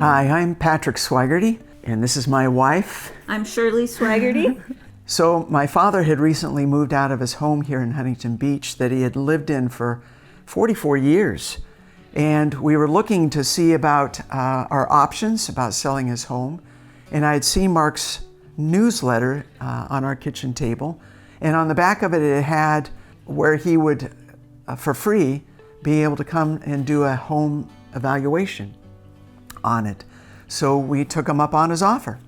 Hi, I'm Patrick Swiggerty, and this is my wife. I'm Shirley Swiggerty. So my father had recently moved out of his home here in Huntington Beach that he had lived in for 44 years. And we were looking to see about our options about selling his home. And I had seen Mark's newsletter on our kitchen table. And on the back of it, it had where he would, for free, be able to come and do a home evaluation on it. So we took him up on his offer.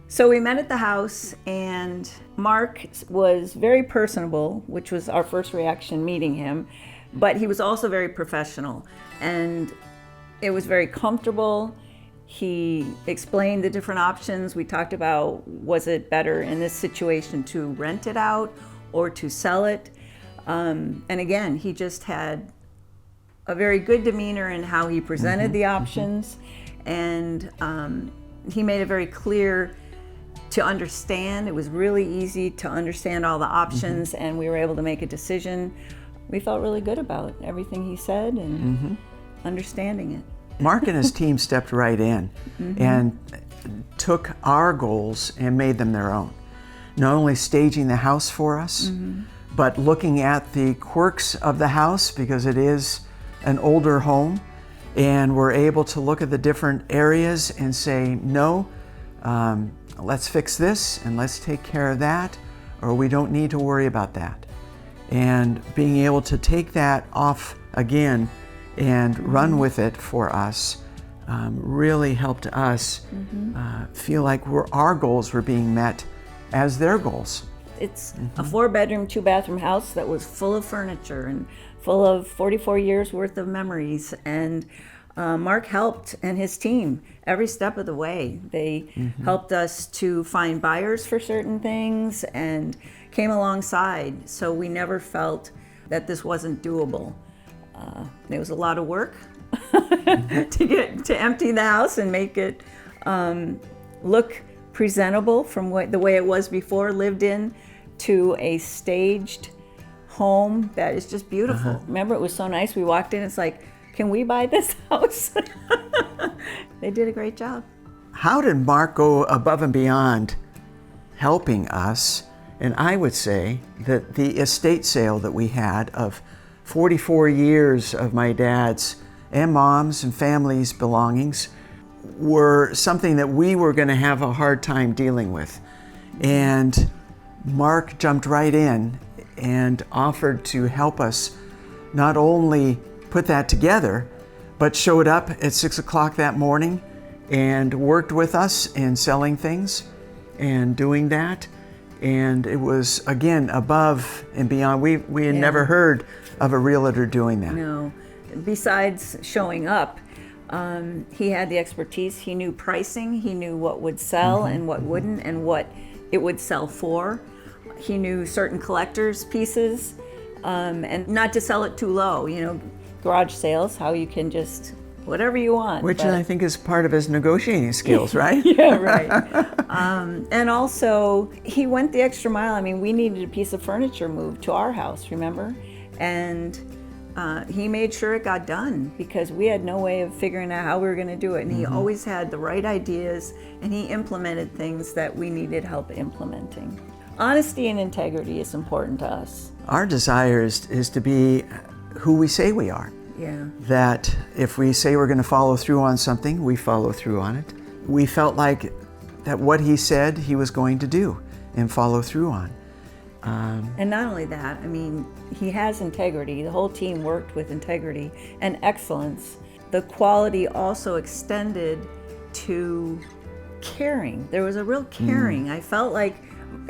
So we met at the house, and Mark was very personable, which was our first reaction meeting him, but he was also very professional, and it was very comfortable. He explained the different options. We talked about, was it better in this situation to rent it out or to sell it? And again, he just had a very good demeanor in how he presented the options, and he made it very clear to understand. It was really easy to understand all the options, and we were able to make a decision. We felt really good about everything he said and understanding it. Mark and his team stepped right in and took our goals and made them their own. Not only staging the house for us, but looking at the quirks of the house, because it is an older home, and we're able to look at the different areas and say, no, let's fix this and let's take care of that, or we don't need to worry about that. And being able to take that off again and run with it for us really helped us feel like our goals were being met as their goals. It's a 4-bedroom, 2-bathroom house that was full of furniture and full of 44 years worth of memories. And Mark helped, and his team, every step of the way. They helped us to find buyers for certain things and came alongside, so we never felt that this wasn't doable. It was a lot of work to empty the house and make it look presentable from the way it was before, lived in, to a staged home that is just beautiful. Remember, it was so nice. We walked in, it's like, can we buy this house? They did a great job. How did Mark go above and beyond helping us? And I would say that the estate sale that we had of 44 years of my dad's and mom's and family's belongings were something that we were going to have a hard time dealing with. And Mark jumped right in and offered to help us not only put that together, but showed up at 6 o'clock that morning and worked with us in selling things and doing that. And it was, again, above and beyond. We had never heard of a realtor doing that. No. Besides showing up, he had the expertise. He knew pricing. He knew what would sell and what wouldn't, and what it would sell for. He knew certain collector's pieces, and not to sell it too low. You know, garage sales, how you can just whatever you want. Which I think is part of his negotiating skills, right? Yeah, right. And also, he went the extra mile. I mean, we needed a piece of furniture moved to our house, remember? And he made sure it got done, because we had no way of figuring out how we were going to do it. And he always had the right ideas, and he implemented things that we needed help implementing. Honesty and integrity is important to us. Our desire is to be who we say we are. Yeah. That if we say we're going to follow through on something, we follow through on it. We felt like that what he said he was going to do and follow through on. And not only that, I mean, he has integrity. The whole team worked with integrity and excellence. The quality also extended to caring. There was a real caring. I felt like,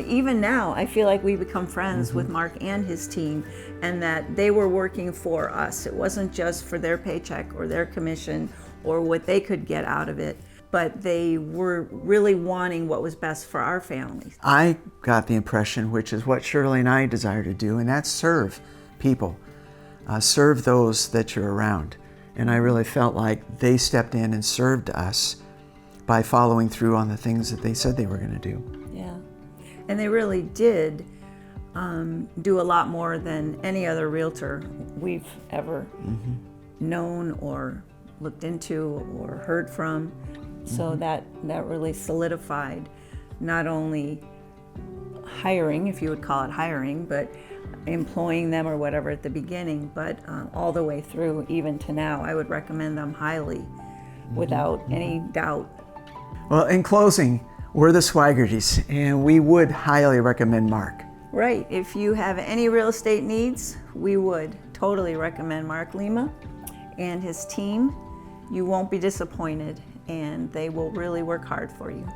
even now, I feel like we become friends with Mark and his team, and that they were working for us. It wasn't just for their paycheck or their commission or what they could get out of it, but they were really wanting what was best for our families. I got the impression, which is what Shirley and I desire to do, and that's serve people. Serve those that you're around. And I really felt like they stepped in and served us by following through on the things that they said they were going to do. Yeah. And they really did do a lot more than any other realtor we've ever known or looked into or heard from. So that really solidified not only hiring, if you would call it hiring, but employing them or whatever at the beginning, but all the way through, even to now. I would recommend them highly, without any doubt. Well, in closing, we're the Swiggertys, and we would highly recommend Mark. Right. If you have any real estate needs, we would totally recommend Mark Lima and his team. You won't be disappointed, and they will really work hard for you.